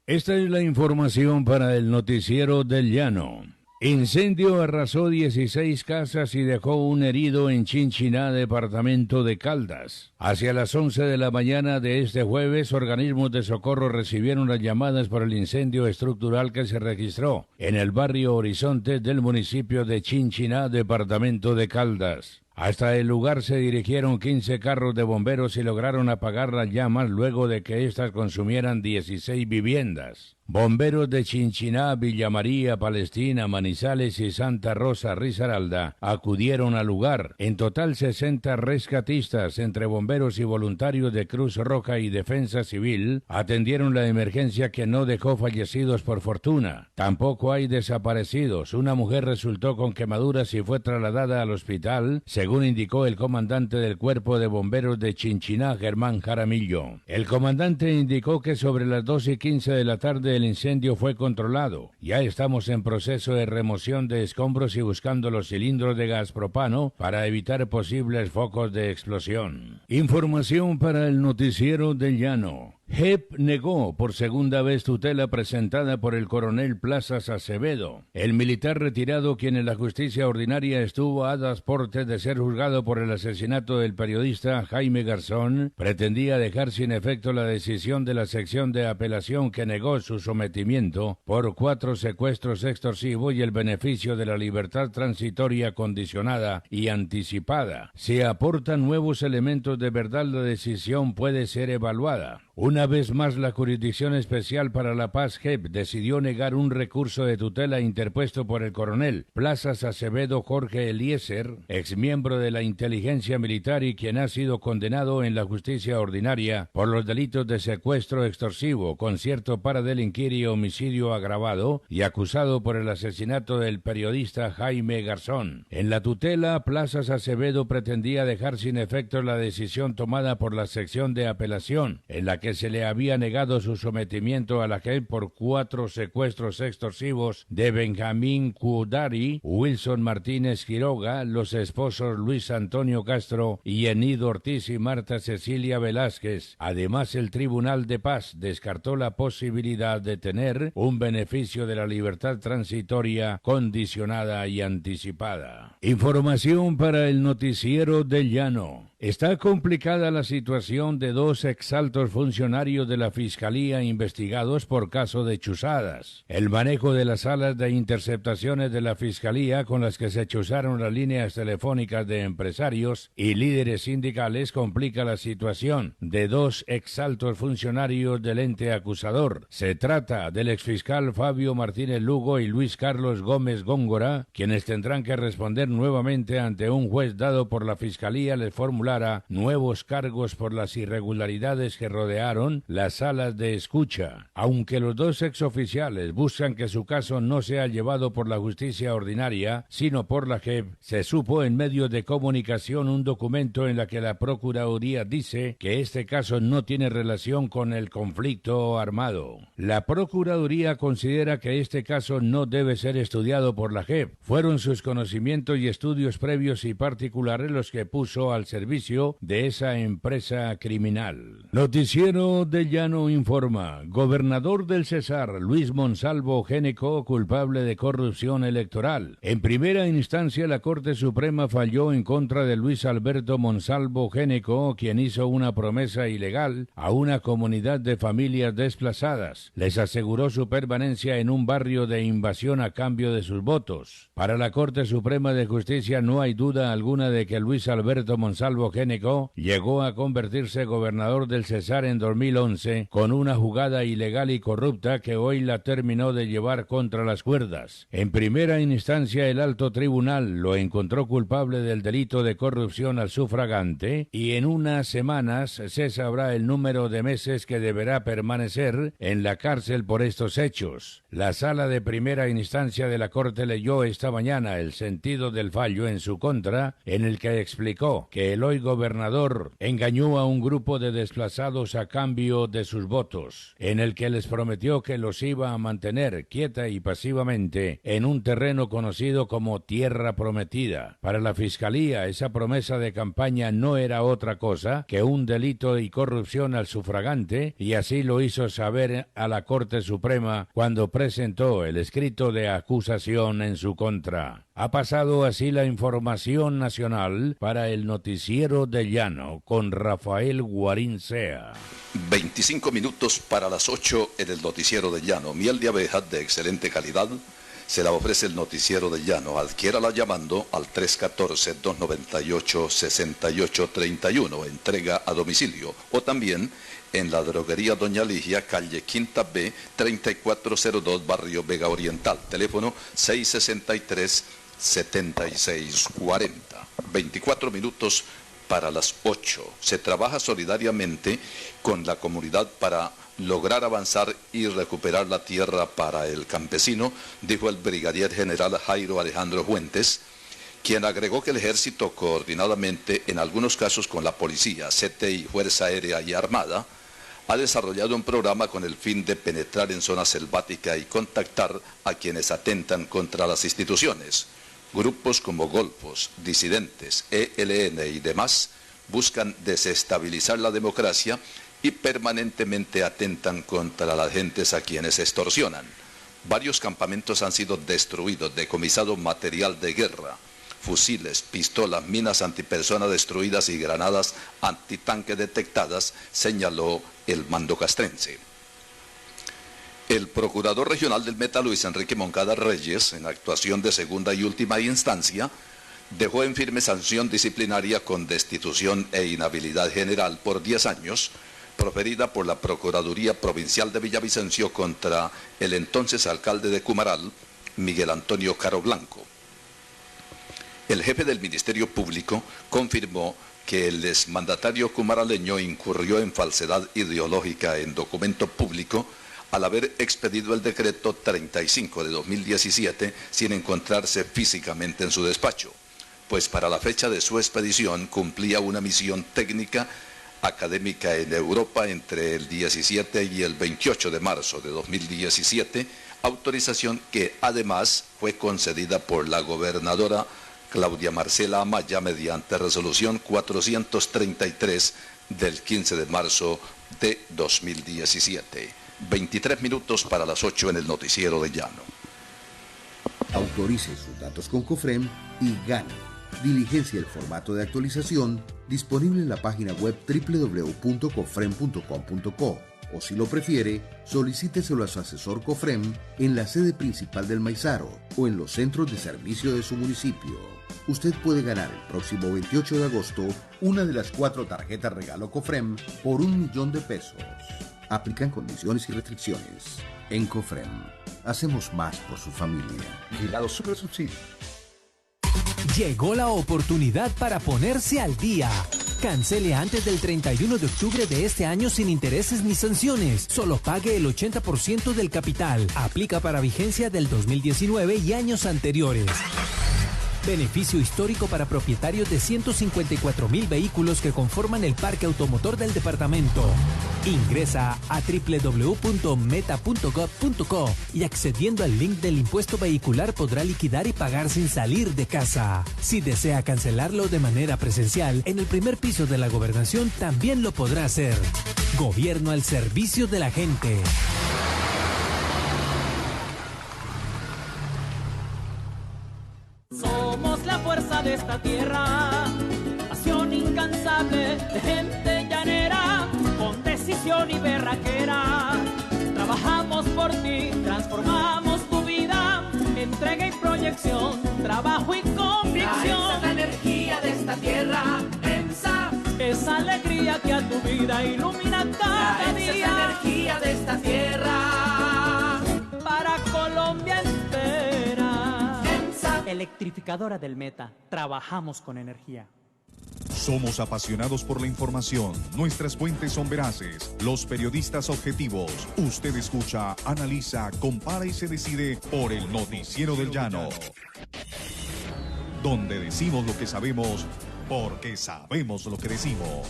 Esta es la información para el Noticiero del Llano. Incendio arrasó 16 casas y dejó un herido en Chinchiná, departamento de Caldas. Hacia las 11 de la mañana de este jueves, organismos de socorro recibieron las llamadas por el incendio estructural que se registró en el barrio Horizonte del municipio de Chinchiná, departamento de Caldas. Hasta el lugar se dirigieron 15 carros de bomberos y lograron apagar las llamas luego de que éstas consumieran 16 viviendas. Bomberos de Chinchiná, Villa María, Palestina, Manizales y Santa Rosa, Risaralda acudieron al lugar. En total 60 rescatistas entre bomberos y voluntarios de Cruz Roja y Defensa Civil atendieron la emergencia que no dejó fallecidos por fortuna. Tampoco hay desaparecidos. Una mujer resultó con quemaduras y fue trasladada al hospital, según indicó el comandante del Cuerpo de Bomberos de Chinchiná, Germán Jaramillo. El comandante indicó que sobre las 2:15 de la tarde el incendio fue controlado. Ya estamos en proceso de remoción de escombros y buscando los cilindros de gas propano para evitar posibles focos de explosión. Información para el Noticiero del Llano. JEP negó por segunda vez tutela presentada por el coronel Plazas Acevedo. El militar retirado, quien en la justicia ordinaria estuvo a das portes de ser juzgado por el asesinato del periodista Jaime Garzón, pretendía dejar sin efecto la decisión de la sección de apelación que negó su sometimiento por 4 secuestros extorsivos y el beneficio de la libertad transitoria condicionada y anticipada. Si aportan nuevos elementos de verdad, la decisión puede ser evaluada. Una vez más, la Jurisdicción Especial para la Paz, JEP, decidió negar un recurso de tutela interpuesto por el coronel Plazas Acevedo Jorge Eliezer, exmiembro de la inteligencia militar y quien ha sido condenado en la justicia ordinaria por los delitos de secuestro extorsivo, concierto para delinquir y homicidio agravado, y acusado por el asesinato del periodista Jaime Garzón. En la tutela, Plazas Acevedo pretendía dejar sin efecto la decisión tomada por la sección de apelación, en la que se le había negado su sometimiento a la JEP por 4 secuestros extorsivos de Benjamín Cudari, Wilson Martínez Quiroga, los esposos Luis Antonio Castro y Enido Ortiz y Marta Cecilia Velázquez. Además, el Tribunal de Paz descartó la posibilidad de tener un beneficio de la libertad transitoria condicionada y anticipada. Información para el Noticiero del Llano. Está complicada la situación de 2 exaltos funcionarios de la Fiscalía investigados por caso de chuzadas. El manejo de las salas de interceptaciones de la Fiscalía con las que se chuzaron las líneas telefónicas de empresarios y líderes sindicales complica la situación de 2 exaltos funcionarios del ente acusador. Se trata del exfiscal Fabio Martínez Lugo y Luis Carlos Gómez Góngora, quienes tendrán que responder nuevamente ante un juez dado por la Fiscalía les formular nuevos cargos por las irregularidades que rodearon las salas de escucha. Aunque los 2 exoficiales buscan que su caso no sea llevado por la justicia ordinaria, sino por la JEP, se supo en medios de comunicación un documento en la que la Procuraduría dice que este caso no tiene relación con el conflicto armado. La Procuraduría considera que este caso no debe ser estudiado por la JEP. Fueron sus conocimientos y estudios previos y particulares los que puso al servicio de esa empresa criminal. Noticiero del Llano informa. Gobernador del Cesar, Luis Monsalvo Géneco, culpable de corrupción electoral. En primera instancia, la Corte Suprema falló en contra de Luis Alberto Monsalvo Géneco, quien hizo una promesa ilegal a una comunidad de familias desplazadas. Les aseguró su permanencia en un barrio de invasión a cambio de sus votos. Para la Corte Suprema de Justicia no hay duda alguna de que Luis Alberto Monsalvo Géneco llegó a convertirse gobernador del Cesar en 2011 con una jugada ilegal y corrupta que hoy la terminó de llevar contra las cuerdas. En primera instancia, el alto tribunal lo encontró culpable del delito de corrupción al sufragante y en unas semanas se sabrá el número de meses que deberá permanecer en la cárcel por estos hechos. La sala de primera instancia de la Corte leyó esta mañana el sentido del fallo en su contra, en el que explicó que el hoy gobernador engañó a un grupo de desplazados a cambio de sus votos, en el que les prometió que los iba a mantener quieta y pasivamente en un terreno conocido como Tierra Prometida. Para la Fiscalía, esa promesa de campaña no era otra cosa que un delito y corrupción al sufragante, y así lo hizo saber a la Corte Suprema cuando presentó el escrito de acusación en su contra. Ha pasado así la información nacional para el Noticiero del Llano con Rafael Guarín Sea. 25 minutos para las 8 en el Noticiero del Llano. Miel de abeja de excelente calidad se la ofrece el Noticiero del Llano. Adquiérala llamando al 314-298-6831. Entrega a domicilio. O también en la droguería Doña Ligia, calle Quinta B, 3402, barrio Vega Oriental. Teléfono 663-7640. 24 minutos para las 8. Se trabaja solidariamente con la comunidad para lograr avanzar y recuperar la tierra para el campesino, dijo el brigadier general Jairo Alejandro Fuentes, quien agregó que el ejército, coordinadamente en algunos casos con la policía, CTI, Fuerza Aérea y Armada, ha desarrollado un programa con el fin de penetrar en zona selvática y contactar a quienes atentan contra las instituciones. Grupos como Golfos, disidentes, ELN y demás buscan desestabilizar la democracia y permanentemente atentan contra las gentes a quienes extorsionan. Varios campamentos han sido destruidos, decomisado material de guerra, fusiles, pistolas, minas antipersona destruidas y granadas antitanque detectadas, señaló el mando castrense. El procurador regional del Meta, Luis Enrique Moncada Reyes, en actuación de segunda y última instancia, dejó en firme sanción disciplinaria con destitución e inhabilidad general por 10 años, proferida por la Procuraduría Provincial de Villavicencio contra el entonces alcalde de Cumaral, Miguel Antonio Caro Blanco. El jefe del Ministerio Público confirmó que el exmandatario cumaraleño incurrió en falsedad ideológica en documento público al haber expedido el decreto 35 de 2017 sin encontrarse físicamente en su despacho, pues para la fecha de su expedición cumplía una misión técnica académica en Europa entre el 17 y el 28 de marzo de 2017, autorización que además fue concedida por la gobernadora Claudia Marcela Amaya mediante resolución 433 del 15 de marzo de 2017. 23 minutos para las 8 en el noticiero de Llano. Autorice sus datos con Cofrem y gane. Diligencia el formato de actualización disponible en la página web www.cofrem.com.co o si lo prefiere, solicíteselo a su asesor Cofrem en la sede principal del Maizaro o en los centros de servicio de su municipio. Usted puede ganar el próximo 28 de agosto una de las 4 tarjetas regalo Cofrem por $1.000.000. Aplican condiciones y restricciones. En Cofrem, hacemos más por su familia. Vigilado Supersubsidio. Llegó la oportunidad para ponerse al día. Cancele antes del 31 de octubre de este año sin intereses ni sanciones. Solo pague el 80% del capital. Aplica para vigencia del 2019 y años anteriores. Beneficio histórico para propietarios de 154.000 vehículos que conforman el parque automotor del departamento. Ingresa a www.meta.gov.co y accediendo al link del impuesto vehicular podrá liquidar y pagar sin salir de casa. Si desea cancelarlo de manera presencial, en el primer piso de la gobernación también lo podrá hacer. Gobierno al servicio de la gente. Somos la fuerza de esta tierra, pasión incansable de gente llanera, con decisión y berraquera. Trabajamos por ti, transformamos tu vida, entrega y proyección, trabajo y convicción. Esa es la energía de esta tierra, EMSA. Esa alegría que a tu vida ilumina cada día. Esa es la energía de esta tierra, para Colombia entera. EMSA. Electrificadora del Meta, trabajamos con energía. Somos apasionados por la información. Nuestras fuentes son veraces. Los periodistas objetivos. Usted escucha, analiza, compara y se decide por el Noticiero del Llano. Donde decimos lo que sabemos, porque sabemos lo que decimos.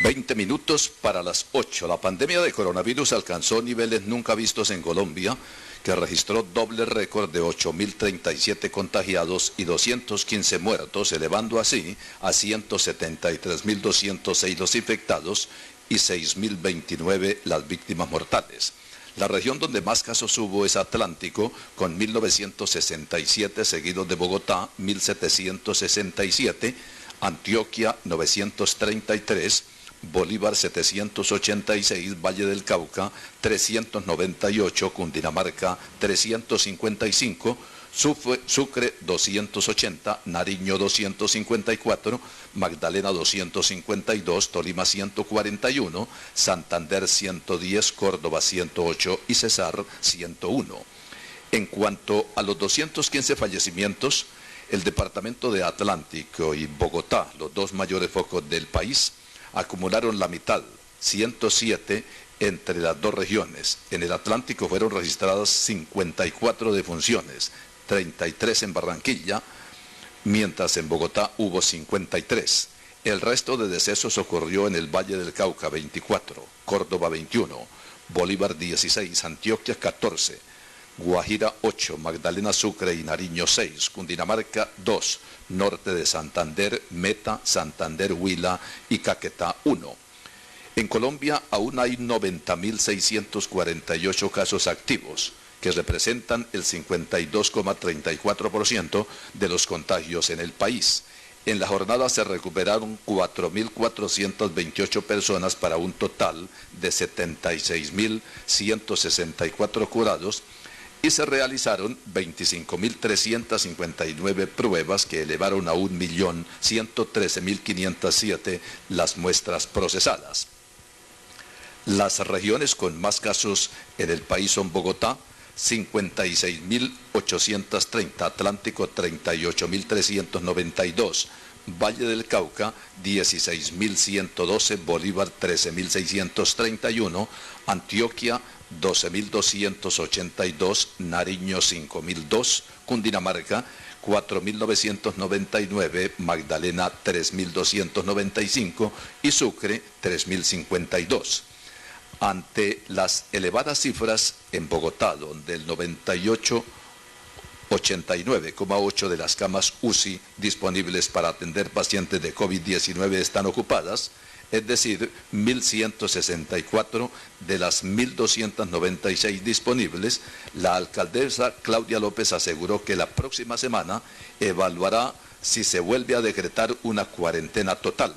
20 minutos para las 8. La pandemia de coronavirus alcanzó niveles nunca vistos en Colombia, que registró doble récord de 8.037 contagiados y 215 muertos, elevando así a 173.206 los infectados y 6.029 las víctimas mortales. La región donde más casos hubo es Atlántico, con 1.967, seguido de Bogotá, 1.767, Antioquia, 933, Bolívar 786, Valle del Cauca 398, Cundinamarca 355, Sucre 280, Nariño 254, Magdalena 252, Tolima 141, Santander 110, Córdoba 108 y Cesar 101. En cuanto a los 215 fallecimientos, el departamento de Atlántico y Bogotá, los dos mayores focos del país, acumularon la mitad, 107 entre las dos regiones. En el Atlántico fueron registradas 54 defunciones, 33 en Barranquilla, mientras en Bogotá hubo 53. El resto de decesos ocurrió en el Valle del Cauca, 24, Córdoba 21, Bolívar 16, Antioquia 14, Guajira 8, Magdalena, Sucre y Nariño 6, Cundinamarca 2, norte de Santander, Meta, Santander, Huila y Caquetá 1. En Colombia aún hay 90.648 casos activos, que representan el 52,34% de los contagios en el país. En la jornada se recuperaron 4.428 personas para un total de 76.164 curados y se realizaron 25.359 pruebas que elevaron a 1.113.507 las muestras procesadas. Las regiones con más casos en el país son Bogotá, 56.830, Atlántico 38.392, Valle del Cauca 16.112, Bolívar 13.631, Antioquia 12.282, Nariño 5.002, Cundinamarca 4.999, Magdalena 3.295 y Sucre 3.052. Ante las elevadas cifras en Bogotá, donde el 89,8% de las camas UCI disponibles para atender pacientes de COVID-19 están ocupadas, es decir, 1.164 de las 1.296 disponibles, la alcaldesa Claudia López aseguró que la próxima semana evaluará si se vuelve a decretar una cuarentena total.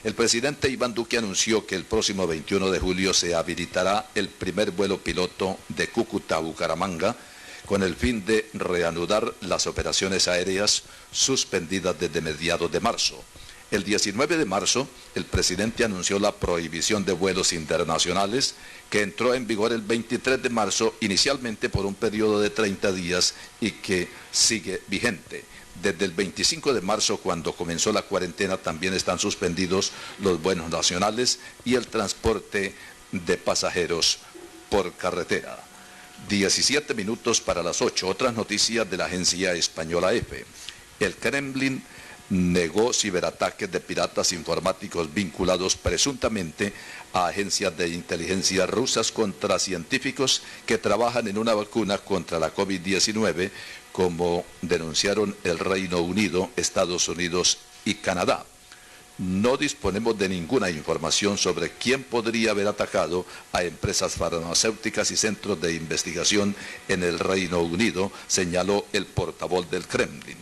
El presidente Iván Duque anunció que el próximo 21 de julio se habilitará el primer vuelo piloto de Cúcuta a Bucaramanga con el fin de reanudar las operaciones aéreas suspendidas desde mediados de marzo. El 19 de marzo, el presidente anunció la prohibición de vuelos internacionales que entró en vigor el 23 de marzo, inicialmente por un periodo de 30 días y que sigue vigente. Desde el 25 de marzo, cuando comenzó la cuarentena, también están suspendidos los vuelos nacionales y el transporte de pasajeros por carretera. 17 minutos para las 8. Otras noticias de la agencia española EFE. El Kremlin negó ciberataques de piratas informáticos vinculados presuntamente a agencias de inteligencia rusas contra científicos que trabajan en una vacuna contra la COVID-19, como denunciaron el Reino Unido, Estados Unidos y Canadá. No disponemos de ninguna información sobre quién podría haber atacado a empresas farmacéuticas y centros de investigación en el Reino Unido, señaló el portavoz del Kremlin,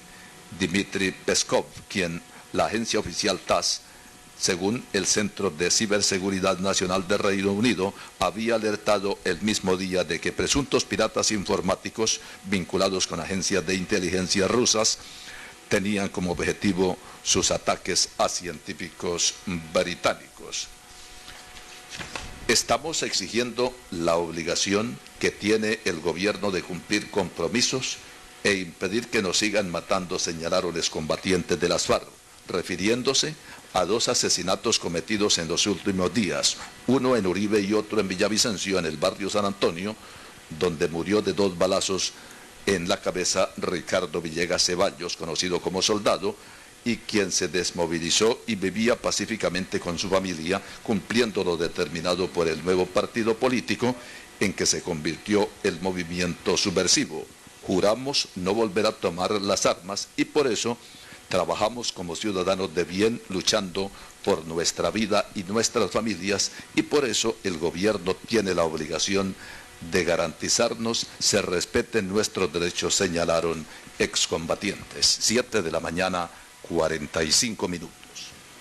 Dmitry Peskov, quien la agencia oficial TASS, según el Centro de Ciberseguridad Nacional del Reino Unido, había alertado el mismo día de que presuntos piratas informáticos vinculados con agencias de inteligencia rusas tenían como objetivo sus ataques a científicos británicos. Estamos exigiendo la obligación que tiene el gobierno de cumplir compromisos e impedir que nos sigan matando, señalaron los combatientes de las FARC, refiriéndose a dos asesinatos cometidos en los últimos días, uno en Uribe y otro en Villavicencio, en el barrio San Antonio, donde murió de 2 balazos en la cabeza Ricardo Villegas Ceballos, conocido como Soldado, y quien se desmovilizó y vivía pacíficamente con su familia, cumpliendo lo determinado por el nuevo partido político en que se convirtió el movimiento subversivo. Juramos no volver a tomar las armas y por eso trabajamos como ciudadanos de bien, luchando por nuestra vida y nuestras familias, y por eso el gobierno tiene la obligación de garantizarnos se respeten nuestros derechos, señalaron excombatientes. 7 de la mañana, 45 minutos.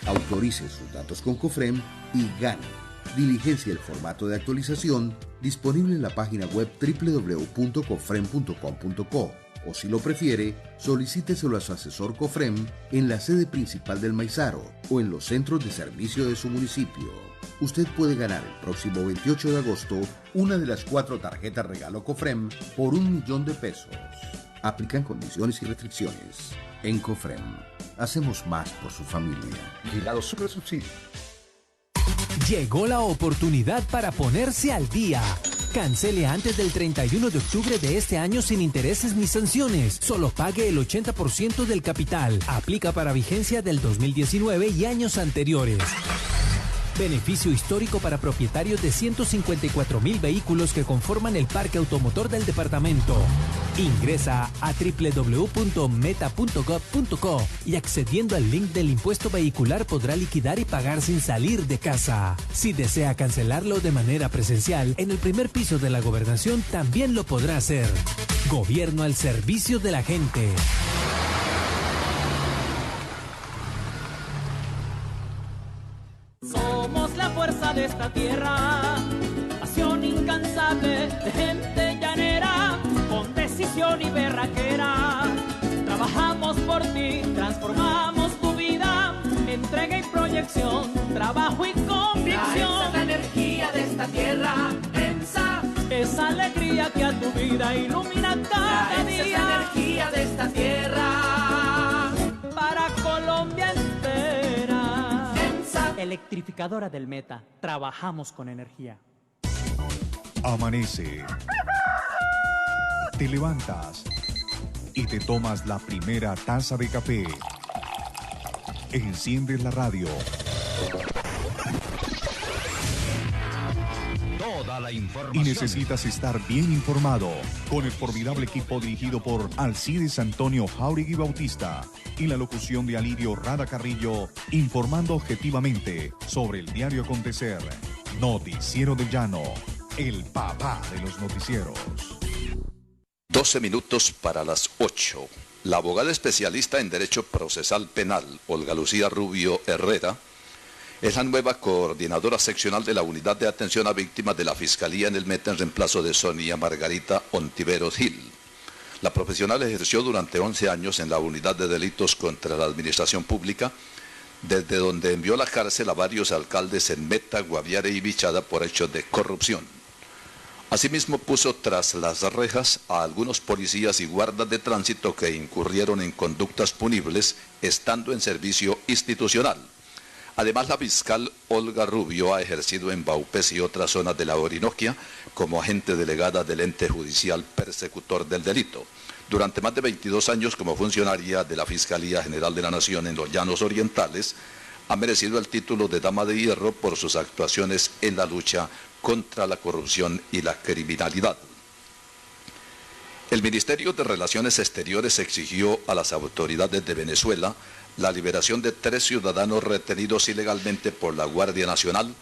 Autorice sus datos con COFREM y gane. Diligencia el formato de actualización disponible en la página web www.cofrem.com.co o si lo prefiere, solicíteselo a su asesor Cofrem en la sede principal del Maizaro o en los centros de servicio de su municipio. Usted puede ganar el próximo 28 de agosto una de las 4 tarjetas regalo Cofrem por 1.000.000 de pesos. Aplican condiciones y restricciones. En Cofrem, hacemos más por su familia. Vigilado Supersubsidio. Llegó la oportunidad para ponerse al día. Cancele antes del 31 de octubre de este año sin intereses ni sanciones. Solo pague el 80% del capital. Aplica para vigencia del 2019 y años anteriores. Beneficio histórico para propietarios de 154.000 vehículos que conforman el parque automotor del departamento. Ingresa a www.meta.gov.co y accediendo al link del impuesto vehicular podrá liquidar y pagar sin salir de casa. Si desea cancelarlo de manera presencial, en el primer piso de la gobernación también lo podrá hacer. Gobierno al servicio de la gente. Somos la fuerza de esta tierra, pasión incansable de gente llanera, con decisión y berraquera. Trabajamos por ti, transformamos tu vida, entrega y proyección, trabajo y convicción. Esa es la energía de esta tierra, EMSA. Esa alegría que a tu vida ilumina cada día. Esa es la energía de esta tierra, para Colombia entera. EMSA. Electrificadora del Meta, trabajamos con energía. Amanece. Te levantas y te tomas la primera taza de café. Enciendes la radio. Toda la Y información. necesitas estar bien informado con el formidable equipo dirigido por Alcides Antonio Jauregui Bautista y la locución de Alirio Rada Carrillo, informando objetivamente sobre el diario acontecer. Noticiero del Llano, el papá de los noticieros. 12 minutos para las 8. La abogada especialista en Derecho Procesal Penal, Olga Lucía Rubio Herrera, es la nueva coordinadora seccional de la Unidad de Atención a Víctimas de la Fiscalía en el Meta en reemplazo de Sonia Margarita Ontiveros Gil. La profesional ejerció durante 11 años en la Unidad de Delitos contra la Administración Pública, desde donde envió a la cárcel a varios alcaldes en Meta, Guaviare y Vichada por hechos de corrupción. Asimismo puso tras las rejas a algunos policías y guardas de tránsito que incurrieron en conductas punibles estando en servicio institucional. Además, la fiscal Olga Rubio ha ejercido en Baupés y otras zonas de la Orinoquia como agente delegada del ente judicial persecutor del delito. Durante más de 22 años como funcionaria de la Fiscalía General de la Nación en los Llanos Orientales, ha merecido el título de Dama de Hierro por sus actuaciones en la lucha contra la corrupción y la criminalidad. El Ministerio de Relaciones Exteriores exigió a las autoridades de Venezuela la liberación de 3 ciudadanos retenidos ilegalmente por la Guardia Nacional,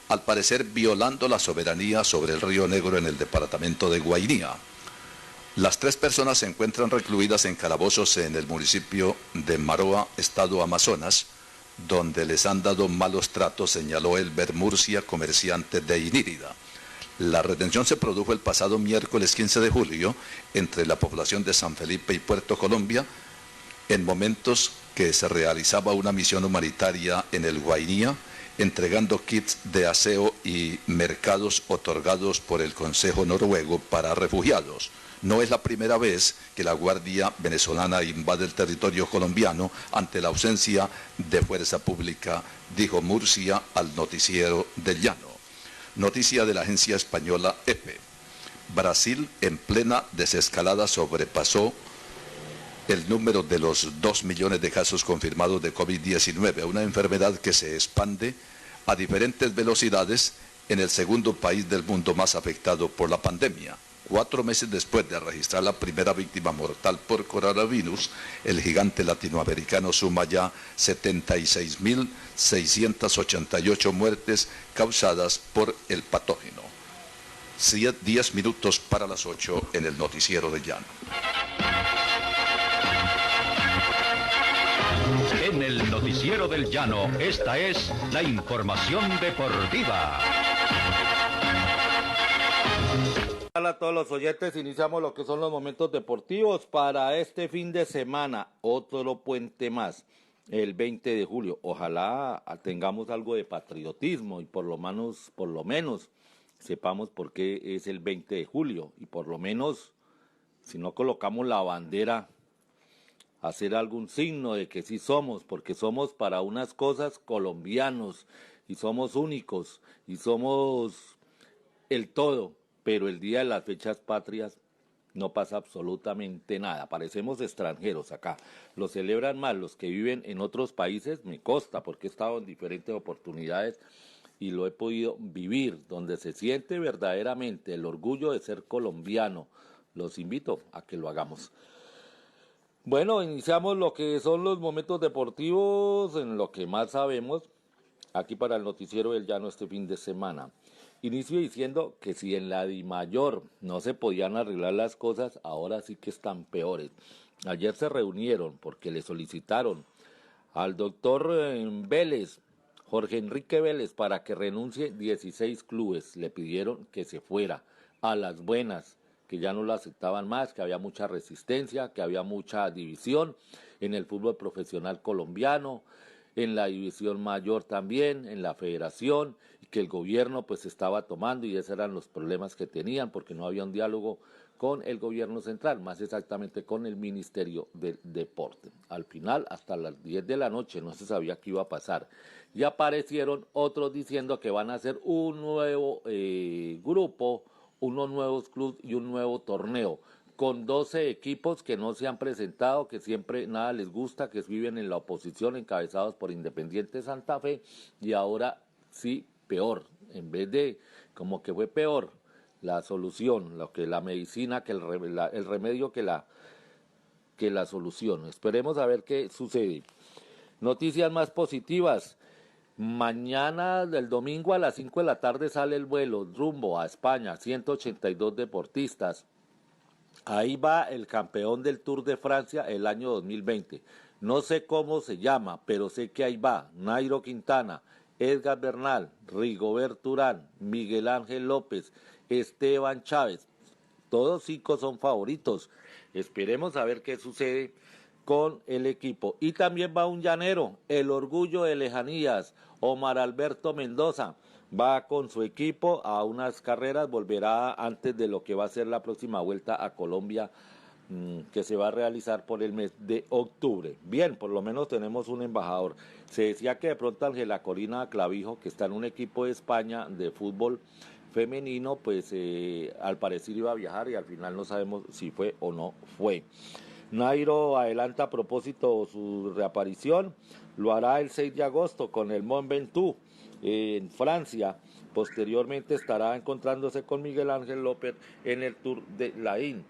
al parecer violando la soberanía sobre el Río Negro en el departamento de Guainía. Las 3 personas se encuentran recluidas en calabozos en el municipio de Maroa, estado Amazonas, donde les han dado malos tratos, señaló Elber Murcia, comerciante de Inírida. La retención se produjo el pasado miércoles 15 de julio entre la población de San Felipe y Puerto Colombia, en momentos que se realizaba una misión humanitaria en el Guainía, entregando kits de aseo y mercados otorgados por el Consejo Noruego para refugiados. No es la primera vez que la Guardia venezolana invade el territorio colombiano ante la ausencia de fuerza pública, dijo Murcia al noticiero del Llano. Noticia de la agencia española EPE. Brasil, en plena desescalada, sobrepasó el número de los 2 millones de casos confirmados de COVID-19, una enfermedad que se expande a diferentes velocidades en el segundo país del mundo más afectado por la pandemia. 4 meses después de registrar la primera víctima mortal por coronavirus, el gigante latinoamericano suma ya 76.688 muertes causadas por el patógeno. 10 minutos para las 8 en el Noticiero del Llano. En el noticiero Noticiero del Llano, esta es la información deportiva. Hola a todos los oyentes, iniciamos lo que son los momentos deportivos para este fin de semana, otro puente más, el 20 de julio. Ojalá tengamos algo de patriotismo y por lo menos sepamos por qué es el 20 de julio y por lo menos, si no colocamos la bandera, hacer algún signo de que sí somos, porque somos para unas cosas colombianos y somos únicos y somos el todo, pero el día de las fechas patrias no pasa absolutamente nada, parecemos extranjeros acá, lo celebran más los que viven en otros países, me consta porque he estado en diferentes oportunidades y lo he podido vivir, donde se siente verdaderamente el orgullo de ser colombiano. Los invito a que lo hagamos. Bueno, iniciamos lo que son los momentos deportivos en lo que más sabemos, aquí para el Noticiero del Llano este fin de semana. Inicio diciendo que si en la DIMAYOR no se podían arreglar las cosas, ahora sí que están peores. Ayer se reunieron porque le solicitaron al doctor Vélez, Jorge Enrique Vélez, para que renuncie 16 clubes. Le pidieron que se fuera a las buenas, que ya no lo aceptaban más, que había mucha resistencia, que había mucha división en el fútbol profesional colombiano, en la división mayor también, en la federación, y que el gobierno pues estaba tomando y esos eran los problemas que tenían porque no había un diálogo con el gobierno central, más exactamente con el Ministerio del Deporte. Al final, hasta las 10 de la noche no se sabía qué iba a pasar. Y aparecieron otros diciendo que van a hacer un nuevo grupo, unos nuevos clubes y un nuevo torneo, con 12 equipos que no se han presentado, que siempre nada les gusta, que viven en la oposición, encabezados por Independiente Santa Fe, y ahora sí, peor, en vez de como que fue peor la solución, lo que la medicina, que el remedio que la solución. Esperemos a ver qué sucede. Noticias más positivas. Mañana del domingo a las 5 de la tarde sale el vuelo rumbo a España, 182 deportistas. Ahí va el campeón del Tour de Francia el año 2020. No sé cómo se llama, pero sé que ahí va Nairo Quintana, Edgar Bernal, Rigoberto Urán, Miguel Ángel López, Esteban Chávez. Todos 5 son favoritos. Esperemos a ver qué sucede con el equipo. Y también va un llanero, el orgullo de Lejanías, Omar Alberto Mendoza. Va con su equipo a unas carreras, volverá antes de lo que va a ser la próxima vuelta a Colombia, que se va a realizar por el mes de octubre. Bien, por lo menos tenemos un embajador. Se decía que de pronto Ángela Corina Clavijo, que está en un equipo de España de fútbol femenino, pues al parecer iba a viajar y al final no sabemos si fue o no fue. Nairo adelanta a propósito su reaparición, lo hará el 6 de agosto con el Mont Ventoux en Francia. Posteriormente estará encontrándose con Miguel Ángel López en el Tour de l'Ain.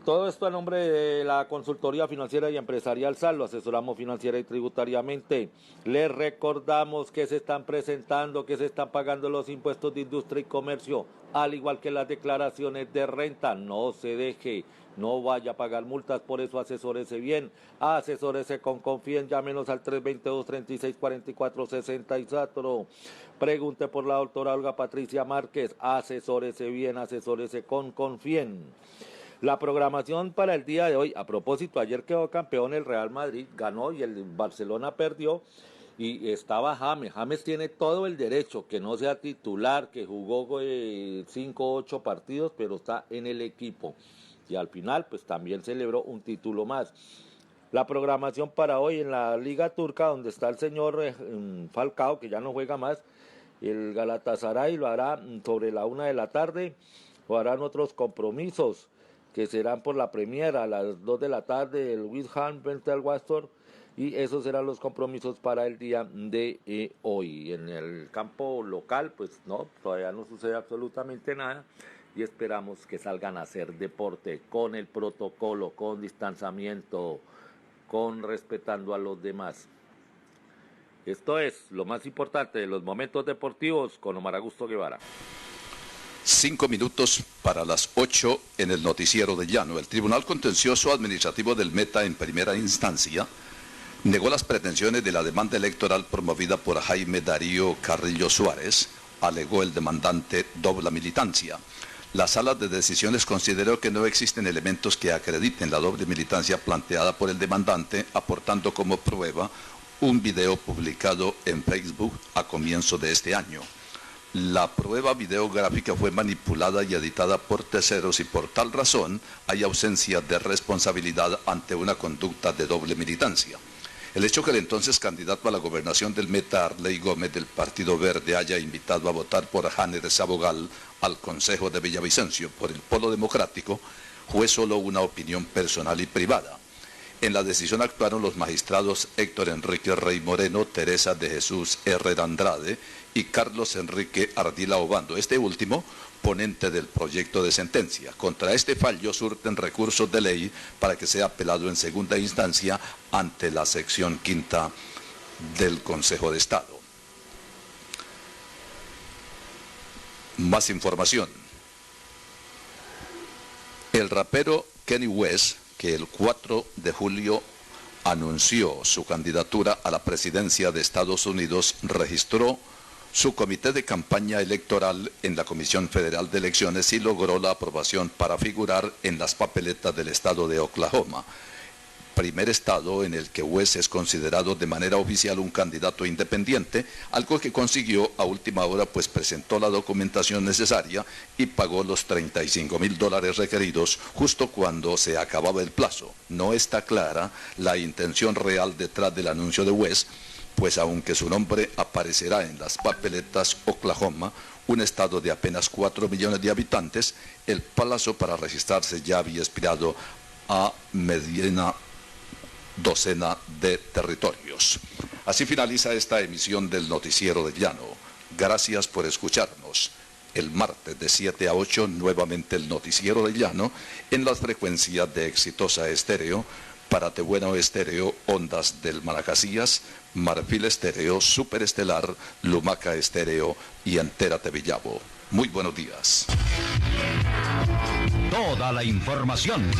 Todo esto a nombre de la Consultoría Financiera y Empresarial SAL, lo asesoramos financiera y tributariamente. Les recordamos que se están presentando, que se están pagando los impuestos de industria y comercio, al igual que las declaraciones de renta. No se deje, no vaya a pagar multas, por eso asesórese bien, asesórese con Confien, llámenos al 322-3644-64. Pregunte por la doctora Olga Patricia Márquez, asesórese bien, asesórese con Confien. La programación para el día de hoy, a propósito, ayer quedó campeón el Real Madrid, ganó y el Barcelona perdió y estaba James. James tiene todo el derecho, que no sea titular, que jugó 5 o 8 partidos, pero está en el equipo. Y al final, pues también celebró un título más. La programación para hoy en la Liga Turca, donde está el señor Falcao, que ya no juega más, el Galatasaray lo hará sobre la 1 de la tarde, o harán otros compromisos que serán por la Premier a las 2 de la tarde, el West Ham frente al Watford, y esos serán los compromisos para el día de hoy. En el campo local, pues no, todavía no sucede absolutamente nada, y esperamos que salgan a hacer deporte con el protocolo, con distanciamiento, con respetando a los demás. Esto es lo más importante de los momentos deportivos con Omar Augusto Guevara. 5 minutos para las 8 en el Noticiero de Llano. El Tribunal Contencioso Administrativo del Meta en primera instancia negó las pretensiones de la demanda electoral promovida por Jaime Darío Carrillo Suárez, alegó el demandante doble militancia. La sala de decisiones consideró que no existen elementos que acrediten la doble militancia planteada por el demandante, aportando como prueba un video publicado en Facebook a comienzo de este año. La prueba videográfica fue manipulada y editada por terceros y por tal razón hay ausencia de responsabilidad ante una conducta de doble militancia. El hecho que el entonces candidato a la gobernación del Meta, Arley Gómez, del Partido Verde, haya invitado a votar por Janer Sabogal al Consejo de Villavicencio por el Polo Democrático fue solo una opinión personal y privada. En la decisión actuaron los magistrados Héctor Enrique Rey Moreno, Teresa de Jesús Herrera Andrade y Carlos Enrique Ardila Obando, este último ponente del proyecto de sentencia. Contra este fallo surten recursos de ley para que sea apelado en segunda instancia ante la sección quinta del Consejo de Estado. Más información. El rapero Kanye West, que el 4 de julio anunció su candidatura a la presidencia de Estados Unidos, registró su comité de campaña electoral en la Comisión Federal de Elecciones y logró la aprobación para figurar en las papeletas del estado de Oklahoma, primer estado en el que West es considerado de manera oficial un candidato independiente, algo que consiguió a última hora, pues presentó la documentación necesaria y pagó los $35,000 requeridos justo cuando se acababa el plazo. No está clara la intención real detrás del anuncio de West, pues aunque su nombre aparecerá en las papeletas, Oklahoma, un estado de apenas 4 millones de habitantes, el plazo para registrarse ya había expirado a mediana docena de territorios. Así finaliza esta emisión del Noticiero del Llano. Gracias por escucharnos. El martes de 7 a 8, nuevamente el Noticiero del Llano, en las frecuencias de Exitosa Estéreo, Paratebueno Estéreo, Ondas del Malacasías, Marfil Estéreo, Superestelar, Lumaca Estéreo y Entérate Villavo. Muy buenos días. Toda la información.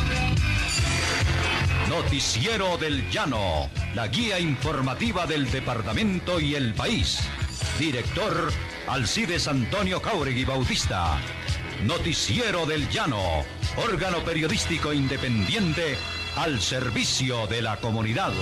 Noticiero del Llano, la guía informativa del departamento y el país. Director Alcides Antonio Cáuregui Bautista. Noticiero del Llano, órgano periodístico independiente al servicio de la comunidad.